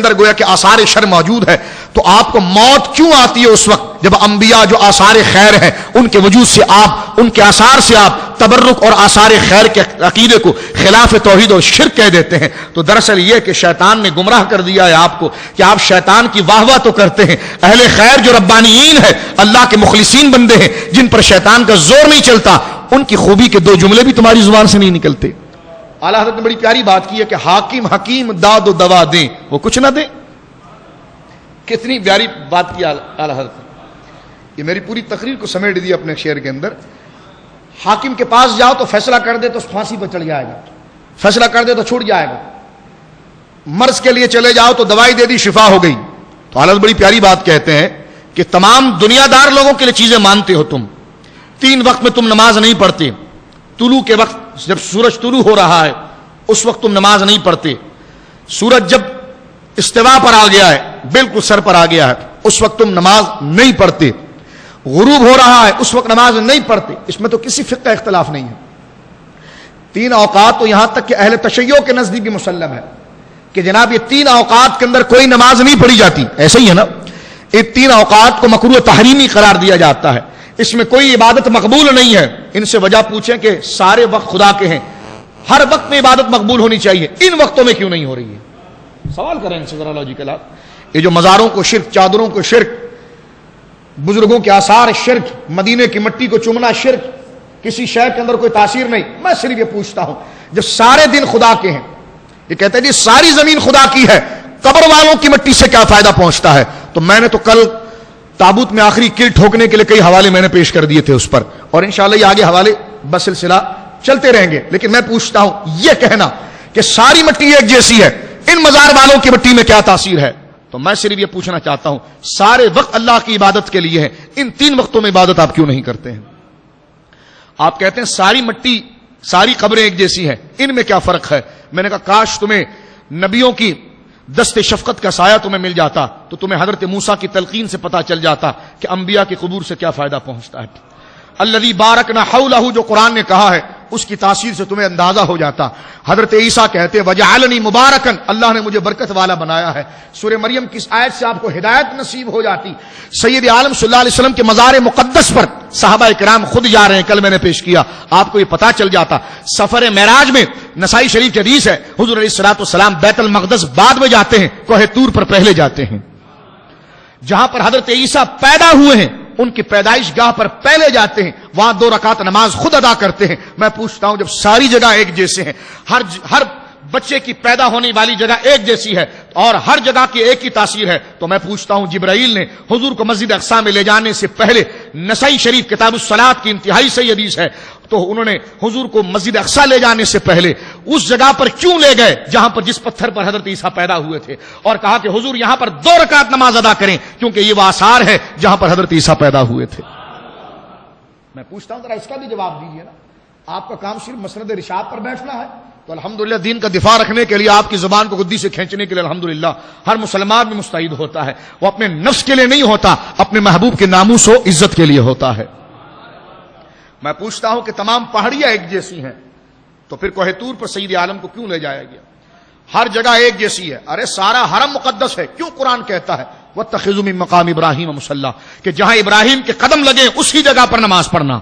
اندر گویا کہ آثار شر موجود ہے، تو آپ کو موت کیوں آتی ہے اس وقت جب انبیاء جو آثار خیر ہیں ان کے وجود سے آپ، ان کے آثار سے آپ تبرک اور آثار خیر کے عقیدے کو خلاف توحید اور شرک کہہ دیتے ہیں؟ تو دراصل یہ کہ شیطان نے گمراہ کر دیا ہے آپ کو کہ آپ شیطان کی واہ واہ تو کرتے ہیں، اہل خیر جو ربانیین ہے، اللہ کے مخلصین بندے ہیں جن پر شیطان کا زور نہیں چلتا، ان کی خوبی کے دو جملے بھی تمہاری زبان سے نہیں نکلتے۔ اعلیٰ حضرت نے بڑی پیاری بات کی ہے کہ حاکم حکیم داد و دوا دیں وہ کچھ نہ دیں۔ کتنی پیاری بات کی اعلیٰ حضرت نے، یہ میری پوری تقریر کو سمیٹ دی اپنے شعر کے اندر۔ حاکم کے پاس جاؤ تو فیصلہ کر دے تو پھانسی پر چڑھ جائے گا، فیصلہ کر دے تو چھوٹ جائے گا۔ مرض کے لیے چلے جاؤ تو دوائی دے دی، شفا ہو گئی۔ تو اعلیٰ بڑی پیاری بات کہتے ہیں کہ تمام دنیا دار لوگوں کے لیے چیزیں مانتے ہو تم، 3 وقت میں تم نماز نہیں پڑھتے، طلوع کے وقت جب سورج طلوع ہو رہا ہے اس وقت تم نماز نہیں پڑھتے، سورج جب استوا پر آ گیا ہے، بالکل سر پر آ گیا ہے، اس وقت تم نماز نہیں پڑھتے، غروب ہو رہا ہے اس وقت نماز نہیں پڑھتے۔ اس میں تو کسی فقہ کا اختلاف نہیں ہے۔ 3 اوقات تو یہاں تک کہ اہل تشیع کے نزدیک بھی مسلم ہے کہ جناب یہ 3 اوقات کے اندر کوئی نماز نہیں پڑھی جاتی، ایسا ہی ہے نا؟ یہ 3 اوقات کو مکروہ تحریمی قرار دیا جاتا ہے، اس میں کوئی عبادت مقبول نہیں ہے۔ ان سے وجہ پوچھیں کہ سارے وقت خدا کے ہیں، ہر وقت میں عبادت مقبول ہونی چاہیے، ان وقتوں میں کیوں نہیں ہو رہی ہے؟ سوال کریں ان سے ذرا لاجیکل آپ۔ یہ جو مزاروں کو شرک، چادروں کو شرک، بزرگوں کے آثار شرک، مدینے کی مٹی کو چومنا شرک، کسی شے کے اندر کوئی تاثیر نہیں۔ میں صرف یہ پوچھتا ہوں جب سارے دن خدا کے ہیں، یہ کہتے ہیں جی ساری زمین خدا کی ہے، قبر والوں کی مٹی سے کیا فائدہ پہنچتا ہے؟ تو میں نے تو کل تابوت میں آخری کل ٹھوکنے کے لیے کئی حوالے میں نے پیش کر دیے تھے اس پر، اور انشاءاللہ یہ آگے حوالے بسلسلہ چلتے رہیں گے۔ لیکن میں پوچھتا ہوں یہ کہنا کہ ساری مٹی ایک جیسی ہے، ان مزار والوں کی مٹی میں کیا تاثیر ہے؟ تو میں صرف یہ پوچھنا چاہتا ہوں سارے وقت اللہ کی عبادت کے لیے ہے، ان 3 وقتوں میں عبادت آپ کیوں نہیں کرتے ہیں؟ آپ کہتے ہیں ساری مٹی، ساری قبریں ایک جیسی ہیں، ان میں کیا فرق ہے؟ میں نے کہا کاش تمہیں نبیوں کی دست شفقت کا سایہ تمہیں مل جاتا تو تمہیں حضرت موسیٰ کی تلقین سے پتا چل جاتا کہ انبیاء کی قبور سے کیا فائدہ پہنچتا ہے۔ الذی بارکنا حولہ جو قرآن نے کہا ہے اس کی تاثیر سے تمہیں اندازہ ہو جاتا۔ حضرت عیسیٰ کہتے ہیں وجعلنی مبارکن، اللہ نے مجھے برکت والا بنایا ہے۔ سورہ مریم کی آیت سے آپ کو ہدایت نصیب ہو جاتی۔ سید عالم صلی اللہ علیہ وسلم کے مزار مقدس پر صحابہ کرام خود جا رہے ہیں، کل میں نے پیش کیا، آپ کو یہ پتا چل جاتا۔ سفر معراج میں نسائی شریف کی حدیث ہے حضور علیہ الصلوۃ والسلام بیت المقدس بعد میں جاتے ہیں، کوہ طور پر پہلے جاتے ہیں۔ جہاں پر حضرت عیسیٰ پیدا ہوئے ہیں ان کی پیدائش گاہ پر پہلے جاتے ہیں، وہاں 2 رکعت نماز خود ادا کرتے ہیں۔ میں پوچھتا ہوں جب ساری جگہ ایک جیسے ہیں، ہر بچے کی پیدا ہونے والی جگہ ایک جیسی ہے اور ہر جگہ کی ایک ہی تاثیر ہے، تو میں پوچھتا ہوں جبرائیل نے حضور کو مسجد اقصی میں لے جانے سے پہلے، نسائی شریف کتاب الصلاۃ کی انتہائی صحیح حدیث ہے، تو انہوں نے حضور کو مسجد اقصی لے جانے سے پہلے اس جگہ پر کیوں لے گئے جہاں پر جس پتھر پر حضرت عیسیٰ پیدا ہوئے تھے، اور کہا کہ حضور یہاں پر 2 رکعت نماز ادا کریں کیونکہ یہ وہ آثار ہے جہاں پر حضرت عیسیٰ پیدا ہوئے تھے۔ میں پوچھتا ہوں ذرا اس کا بھی جواب دیجیے نا۔ آپ کا کام صرف مسند رشاد پر بیٹھنا ہے تو الحمدللہ دین کا دفاع رکھنے کے لیے، آپ کی زبان کو گدی سے کھینچنے کے لیے الحمدللہ ہر مسلمان بھی مستعد ہوتا ہے۔ وہ اپنے نفس کے لیے نہیں ہوتا، اپنے محبوب کے ناموس و عزت کے لیے ہوتا ہے۔ میں پوچھتا ہوں کہ تمام پہاڑیاں ایک جیسی ہیں تو پھر کوہ طور پر سید عالم کو کیوں لے جایا گیا؟ ہر جگہ ایک جیسی ہے، ارے سارا حرم مقدس ہے، کیوں قرآن کہتا ہے وَاتَّخِذُوا مِن مَّقَامِ إِبْرَاهِيمَ مُصَلًّى کہ جہاں ابراہیم کے قدم لگے اسی جگہ پر نماز پڑھنا؟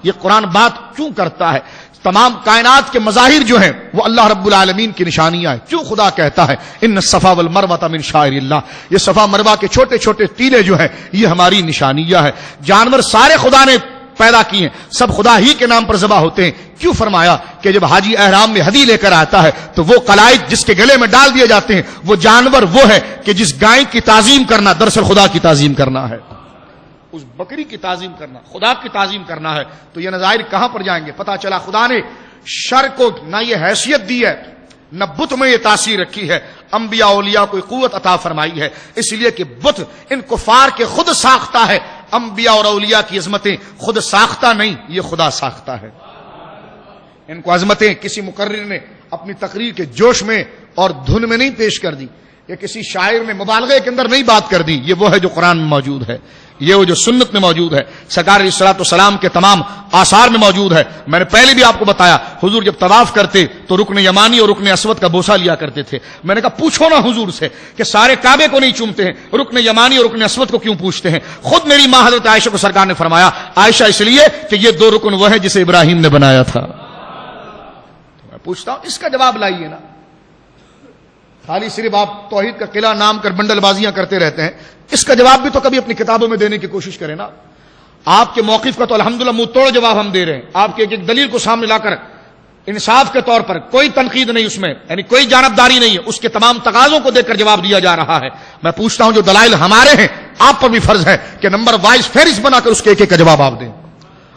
یہ قرآن بات کیوں کرتا ہے؟ تمام کائنات کے مظاہر جو ہیں وہ اللہ رب العالمین کی نشانیاں ہیں، کیوں خدا کہتا ہے ان الصفا والمروہ من شعائر اللہ؟ یہ صفا مروہ کے چھوٹے چھوٹے ٹیلے جو ہیں یہ ہماری نشانیاں ہے۔ جانور سارے خدا نے پیدا کیے ہیں، سب خدا ہی کے نام پر ذبح ہوتے ہیں، کیوں فرمایا کہ جب حاجی احرام میں ہدی لے کر آتا ہے تو وہ قلائد جس کے گلے میں ڈال دیے جاتے ہیں وہ جانور وہ ہے کہ جس گائے کی تعظیم کرنا دراصل خدا کی تعظیم کرنا ہے، اس بکری کی تعظیم کرنا خدا کی تعظیم کرنا ہے۔ تو یہ نظائر کہاں پر جائیں گے؟ پتا چلا خدا نے شر کو نہ یہ حیثیت دی ہے نہ بت میں یہ تاثیر رکھی ہے، انبیاء اولیاء کو قوت عطا فرمائی ہے، اس لیے کہ بت ان کفار کے خود ساختہ ہے، انبیاء اور اولیاء کی عظمتیں خود ساختہ نہیں، یہ خدا ساختہ ہے۔ ان کو عظمتیں کسی مقرر نے اپنی تقریر کے جوش میں اور دھن میں نہیں پیش کر دی، یہ کسی شاعر نے مبالغے کے اندر نہیں بات کر دی، یہ وہ ہے جو قرآن میں موجود ہے، یہ وہ جو سنت میں موجود ہے، سرکار علیہ الصلوۃ والسلام کے تمام آثار میں موجود ہے۔ میں نے پہلے بھی آپ کو بتایا، حضور جب طواف کرتے تو رکن یمانی اور رکن اسود کا بوسہ لیا کرتے تھے۔ میں نے کہا پوچھو نا حضور سے کہ سارے کعبے کو نہیں چومتے ہیں، رکن یمانی اور رکن اسود کو کیوں پوچھتے ہیں؟ خود میری ماں حضرت عائشہ کو سرکار نے فرمایا، عائشہ اس لیے کہ یہ دو رکن وہ ہیں جسے ابراہیم نے بنایا تھا۔ میں پوچھتا ہوں اس کا جواب لائیے نا، خالی صرف آپ توحید کا قلعہ نام کر بنڈل بازیاں کرتے رہتے ہیں، اس کا جواب بھی تو کبھی اپنی کتابوں میں دینے کی کوشش کریں نا۔ آپ کے موقف کا تو الحمدللہ منہ توڑ جواب ہم دے رہے ہیں، آپ کے ایک دلیل کو سامنے لا کر انصاف کے طور پر کوئی تنقید نہیں، اس میں یعنی کوئی جانبداری نہیں ہے، اس کے تمام تقاضوں کو دیکھ کر جواب دیا جا رہا ہے۔ میں پوچھتا ہوں جو دلائل ہمارے ہیں آپ پر بھی فرض ہے کہ نمبر وائز فہرست بنا کر اس کے ایک ایک کا جواب آپ دیں،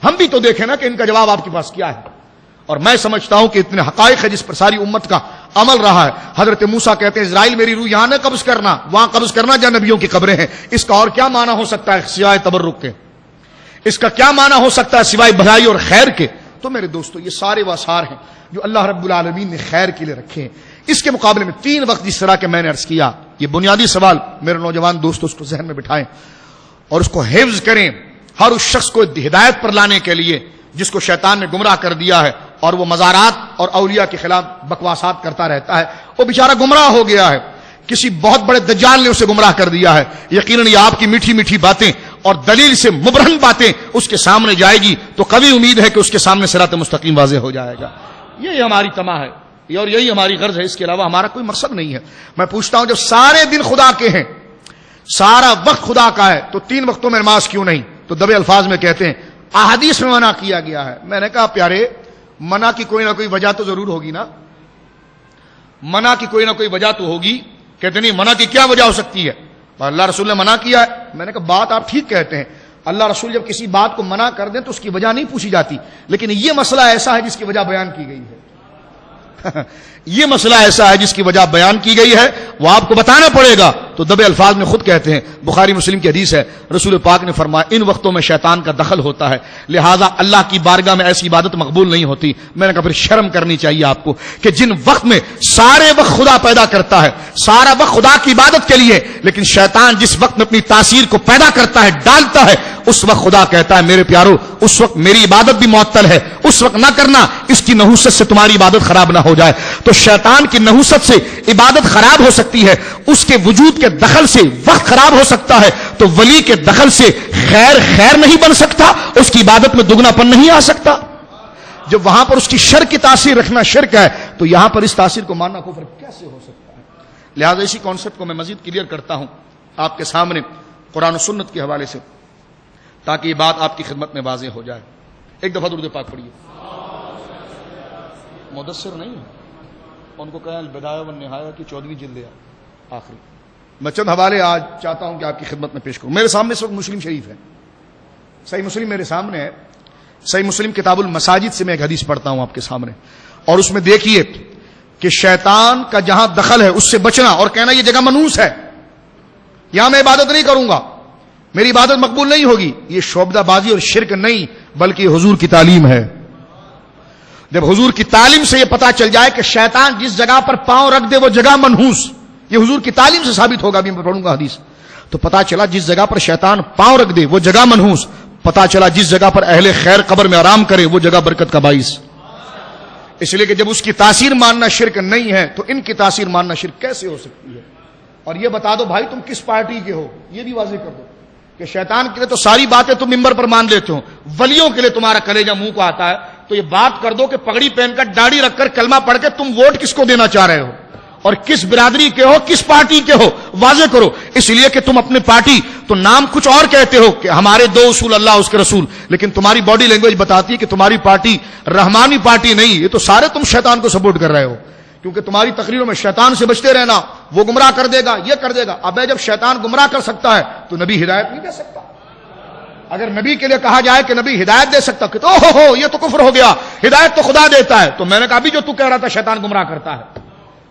ہم بھی تو دیکھیں نا کہ ان کا جواب آپ کے پاس کیا ہے۔ اور میں سمجھتا ہوں کہ اتنے حقائق ہے جس پر ساری امت کا عمل رہا ہے۔ حضرت موسیٰ کہتے ہیں اسرائیل میری روح یہاں نہ قبض کرنا، وہاں قبض کرنا جہاں نبیوں کی قبریں ہیں۔ اس کا اور کیا معنی ہو سکتا ہے سوائے تبرک کے؟ اس کا کیا معنی ہو سکتا ہے سوائے بھلائی اور خیر کے؟ تو میرے دوستو یہ سارے وہ آثار ہیں جو اللہ رب العالمین نے خیر کے لیے رکھے ہیں۔ اس کے مقابلے میں 3 وقت جس طرح کہ میں نے عرض کیا، یہ بنیادی سوال میرے نوجوان دوستو اس کو ذہن میں بٹھائیں اور اس کو حفظ کریں، ہر اس شخص کو ہدایت پر لانے کے لیے جس کو شیطان نے گمراہ کر دیا ہے اور وہ مزارات اور اولیاء کے خلاف بکواسات کرتا رہتا ہے، وہ بیچارہ گمراہ ہو گیا ہے، کسی بہت بڑے دجال نے اسے گمراہ کر دیا ہے۔ یقیناً یہ آپ کی میٹھی میٹھی باتیں اور دلیل سے مبرہن باتیں اس کے سامنے جائے گی تو کبھی امید ہے کہ اس کے سامنے صراط مستقیم واضح ہو جائے گا۔ یہی ہماری طمع ہے اور یہی ہماری غرض ہے، اس کے علاوہ ہمارا کوئی مقصد نہیں ہے۔ میں پوچھتا ہوں جب سارے دن خدا کے ہیں، سارا وقت خدا کا ہے، تو 3 وقتوں میں نماز کیوں نہیں؟ تو دبے الفاظ میں کہتے ہیں احادیث میں منع کیا گیا ہے۔ میں نے کہا پیارے منع کی کوئی نہ کوئی وجہ تو ضرور ہوگی نا، منع کی کوئی نہ کوئی وجہ تو ہوگی۔ کہتے نہیں منع کی کیا وجہ ہو سکتی ہے؟ اللہ رسول نے منع کیا ہے۔ میں نے کہا بات آپ ٹھیک کہتے ہیں، اللہ رسول جب کسی بات کو منع کر دیں تو اس کی وجہ نہیں پوچھی جاتی، لیکن یہ مسئلہ ایسا ہے جس کی وجہ بیان کی گئی ہے یہ مسئلہ ایسا ہے جس کی وجہ بیان کی گئی ہے، وہ آپ کو بتانا پڑے گا۔ تو دبے الفاظ میں خود کہتے ہیں، بخاری مسلم کی حدیث ہے، رسول پاک نے فرمایا ان وقتوں میں شیطان کا دخل ہوتا ہے، لہذا اللہ کی بارگاہ میں ایسی عبادت مقبول نہیں ہوتی۔ میں نے کہا پھر شرم کرنی چاہیے آپ کو کہ جن وقت میں سارے وقت خدا پیدا کرتا ہے، سارا وقت خدا کی عبادت کے لیے، لیکن شیطان جس وقت میں اپنی تاثیر کو پیدا کرتا ہے، ڈالتا ہے، اس وقت خدا کہتا ہے میرے پیارو اس وقت میری عبادت بھی معطل ہے، اس وقت نہ کرنا، اس کی نحوست سے تمہاری عبادت خراب نہ ہو جائے۔ تو شیطان کی نحوست سے عبادت خراب ہو سکتی ہے، اس کے وجود کے دخل سے وقت خراب ہو سکتا ہے، تو ولی کے دخل سے خیر نہیں بن سکتا، اس کی عبادت میں دگنا پن نہیں آ سکتا۔ جب وہاں پر اس کی شر کی تاثیر رکھنا شرک ہے، تو یہاں پر اس تاثیر کو ماننا کفر کیسے ہو سکتا ہے؟ لہذا اسی کانسیپٹ کو میں مزید کلیئر کرتا ہوں آپ کے سامنے قرآن و سنت کے حوالے سے، تاکہ یہ بات آپ کی خدمت میں واضح ہو جائے۔ ایک دفعہ درود پاک پڑھیے۔ مدثر نہیں ہے، ان کو کہیں البدایہ والنہایہ کی 14ویں جلد ہے آخری۔ میں چند حوالے آج چاہتا ہوں کہ آپ کی خدمت میں پیش کروں۔ میرے سامنے اس وقت مسلم شریف ہے، صحیح مسلم میرے سامنے ہے، صحیح مسلم کتاب المساجد سے میں ایک حدیث پڑھتا ہوں آپ کے سامنے، اور اس میں دیکھیے کہ شیطان کا جہاں دخل ہے اس سے بچنا اور کہنا یہ جگہ منحوس ہے، یہاں میں عبادت نہیں کروں گا، میری عبادت مقبول نہیں ہوگی، یہ شعبدہ بازی اور شرک نہیں بلکہ یہ حضور کی تعلیم ہے۔ جب حضور کی تعلیم سے یہ پتا چل جائے کہ شیطان جس جگہ پر پاؤں رکھ دے وہ جگہ منحوس، یہ حضور کی تعلیم سے ثابت ہوگا، ابھی میں پڑھوں گا حدیث، تو پتا چلا جس جگہ پر شیطان پاؤں رکھ دے وہ جگہ منحوس، پتا چلا جس جگہ پر اہل خیر قبر میں آرام کرے وہ جگہ برکت کا باعث۔ اس لیے کہ جب اس کی تاثیر ماننا شرک نہیں ہے تو ان کی تاثیر ماننا شرک کیسے ہو سکتی ہے؟ اور یہ بتا دو بھائی تم کس پارٹی کے ہو، یہ بھی واضح کر دو کہ شیطان کے لیے تو ساری باتیں تم ممبر پر مان لیتے ہو، ولیوں کے لیے تمہارا کلیجہ منہ کو آتا ہے، تو یہ بات کر دو کہ پگڑی پہن کر داڑھی رکھ کر کلمہ پڑھ کے تم ووٹ کس کو دینا چاہ رہے ہو اور کس برادری کے ہو، کس پارٹی کے ہو، واضح کرو۔ اس لیے کہ تم اپنے پارٹی تو نام کچھ اور کہتے ہو کہ ہمارے 2 اصول اللہ اس کے رسول، لیکن تمہاری باڈی لینگویج بتاتی ہے کہ تمہاری پارٹی رحمانی پارٹی نہیں، یہ تو سارے تم شیطان کو سپورٹ کر رہے ہو، کیونکہ تمہاری تقریروں میں شیطان سے بچتے رہنا، وہ گمراہ کر دے گا، یہ کر دے گا۔ اب جب شیطان گمراہ کر سکتا ہے تو نبی ہدایت نہیں دے سکتا؟ اگر نبی کے لیے کہا جائے کہ نبی ہدایت دے سکتا کہ تو یہ تو کفر ہو گیا، ہدایت تو خدا دیتا ہے، تو میں نے کہا ابھی جو تو کہہ رہا تھا شیطان گمراہ کرتا ہے،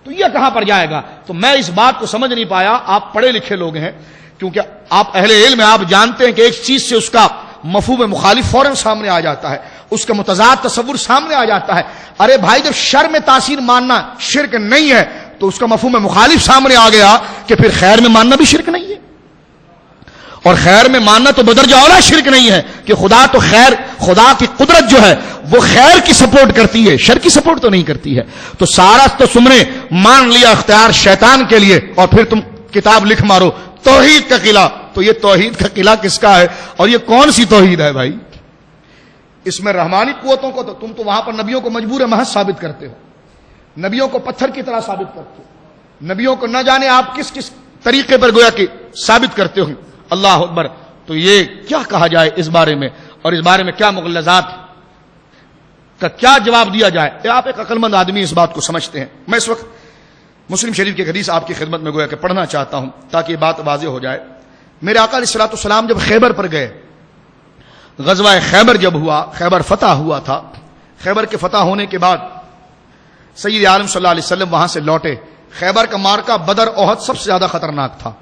تو یہ کہاں پر جائے گا؟ تو میں اس بات کو سمجھ نہیں پایا۔ آپ پڑھے لکھے لوگ ہیں، کیونکہ آپ اہل علم ہیں، آپ جانتے ہیں کہ ایک چیز سے اس کا مفہوم مخالف فوراً سامنے آ جاتا ہے، اس کا متضاد تصور سامنے آ جاتا ہے۔ ارے بھائی جب شر میں تاثیر ماننا شرک نہیں ہے تو اس کا مفہوم مخالف سامنے آ گیا کہ پھر خیر میں ماننا بھی شرک نہیں ہے، اور خیر میں ماننا تو بدرجہ اولا شرک نہیں ہے کہ خدا تو خیر، خدا کی قدرت جو ہے وہ خیر کی سپورٹ کرتی ہے، شر کی سپورٹ تو نہیں کرتی ہے۔ تو سارا تو تم نے مان لیا اختیار شیطان کے لیے، اور پھر تم کتاب لکھ مارو توحید کا قلعہ۔ تو یہ توحید کا قلعہ کس کا ہے، اور یہ کون سی توحید ہے بھائی؟ اس میں رحمانی قوتوں کو تو تم تو وہاں پر نبیوں کو مجبور محض ثابت کرتے ہو، نبیوں کو پتھر کی طرح ثابت کرتے ہو، نبیوں کو نہ جانے آپ کس کس طریقے پر گویا کہ ثابت کرتے ہو۔ اللہ اکبر۔ تو یہ کیا کہا جائے اس بارے میں، اور اس بارے میں کیا مغلظات کا کیا جواب دیا جائے؟ آپ ایک عقل مند آدمی اس بات کو سمجھتے ہیں۔ میں اس وقت مسلم شریف کی حدیث آپ کی خدمت میں گویا کہ پڑھنا چاہتا ہوں تاکہ یہ بات واضح ہو جائے۔ میرے آقا علیہ الصلوۃ والسلام جب خیبر پر گئے، غزوہ خیبر جب ہوا، خیبر فتح ہوا تھا، خیبر کے فتح ہونے کے بعد سید عالم صلی اللہ علیہ وسلم وہاں سے لوٹے۔ خیبر کا مارکہ بدر احد سب سے زیادہ خطرناک تھا،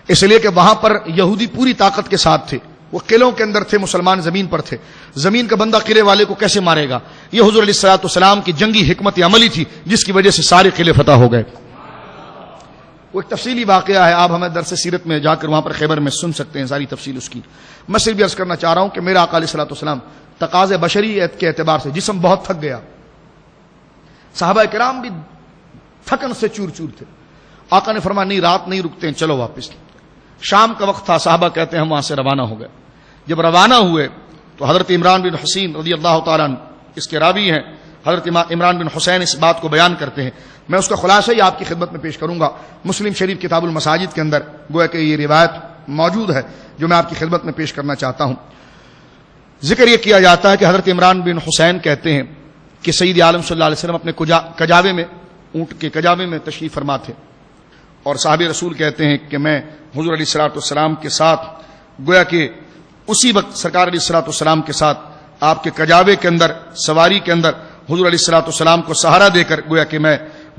اس لیے کہ وہاں پر یہودی پوری طاقت کے ساتھ تھے، وہ قلعوں کے اندر تھے، مسلمان زمین پر تھے۔ زمین کا بندہ قلعے والے کو کیسے مارے گا؟ یہ حضور علیہ الصلوۃ والسلام کی جنگی حکمت عملی تھی جس کی وجہ سے سارے قلعے فتح ہو گئے۔ وہ ایک تفصیلی واقعہ ہے، آپ ہمیں درس سیرت میں جا کر وہاں پر خیبر میں سن سکتے ہیں ساری تفصیل اس کی۔ میں صرف عرض کرنا چاہ رہا ہوں کہ میرا آقا علیہ الصلوۃ والسلام تقاضے بشریت کے اعتبار سے جسم بہت تھک گیا، صحابہ کرام بھی تھکن سے چور چور تھے۔ آقا نے فرمایا نہیں، رات نہیں رکتے ہیں، چلو واپس۔ شام کا وقت تھا، صحابہ کہتے ہیں ہم وہاں سے روانہ ہو گئے۔ جب روانہ ہوئے تو حضرت عمران بن حسین رضی اللہ تعالیٰ عنہ اس کے راوی ہیں، حضرت عمران بن حسین اس بات کو بیان کرتے ہیں، میں اس کا خلاصہ ہی آپ کی خدمت میں پیش کروں گا۔ مسلم شریف کتاب المساجد کے اندر گویا کہ یہ روایت موجود ہے جو میں آپ کی خدمت میں پیش کرنا چاہتا ہوں۔ ذکر یہ کیا جاتا ہے کہ حضرت عمران بن حسین کہتے ہیں کہ سید عالم صلی اللہ علیہ وسلم اپنے کجاوے میں، اونٹ کے کجاوے میں تشریف فرما تھے، اور صحابہ رسول کہتے ہیں کہ میں حضور علیہ الصلوۃ والسلام کے ساتھ گویا کہ اسی وقت سرکار علیہ الصلوۃ والسلام کے ساتھ آپ کے کجاوے کے اندر، سواری کے اندر حضور علیہ الصلوۃ والسلام کو سہارا دے کر گویا کہ میں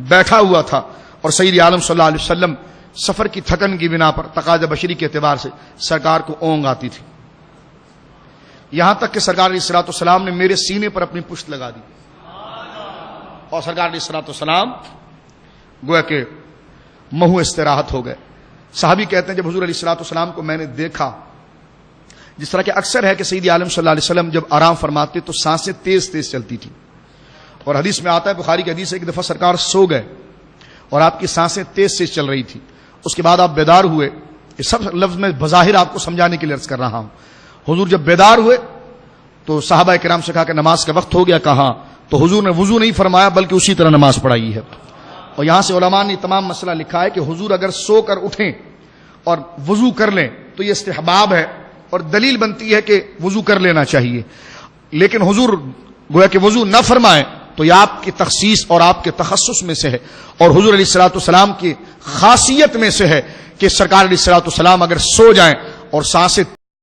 بیٹھا ہوا تھا، اور سید عالم صلی اللہ علیہ وسلم سفر کی تھکن کی بنا پر تقاضۂ بشری کے اعتبار سے سرکار کو اونگ آتی تھی، یہاں تک کہ سرکار علیہ الصلوۃ والسلام نے میرے سینے پر اپنی پشت لگا دی، اور سرکار علیہ الصلوۃ والسلام گویا کہ محو استراحت ہو گئے۔ صحابی کہتے ہیں جب حضور علیہ الصلوۃ والسلام کو میں نے دیکھا، جس طرح کہ اکثر ہے کہ سید عالم صلی اللہ علیہ وسلم جب آرام فرماتے تو سانسیں تیز تیز چلتی تھیں، اور حدیث میں آتا ہے، بخاری کی حدیث ہے، ایک دفعہ سرکار سو گئے اور آپ کی سانسیں تیز تیز چل رہی تھی، اس کے بعد آپ بیدار ہوئے۔ یہ سب لفظ میں بظاہر آپ کو سمجھانے کے لیے عرض کر رہا ہوں۔ حضور جب بیدار ہوئے تو صحابہ کرام سے کہا کہ نماز کا وقت ہو گیا، کہاں؟ تو حضور نے وضو نہیں فرمایا بلکہ اسی طرح نماز پڑھائی ہے۔ اور یہاں سے علماء نے تمام مسئلہ لکھا ہے کہ حضور اگر سو کر اٹھیں اور وضو کر لیں تو یہ استحباب ہے، اور دلیل بنتی ہے کہ وضو کر لینا چاہیے، لیکن حضور گویا کہ وضو نہ فرمائیں تو یہ آپ کی تخصیص اور آپ کے تخصص میں سے ہے، اور حضور علیہ الصلوۃ والسلام کی خاصیت میں سے ہے کہ سرکار علیہ الصلوۃ والسلام اگر سو جائیں اور سانسیں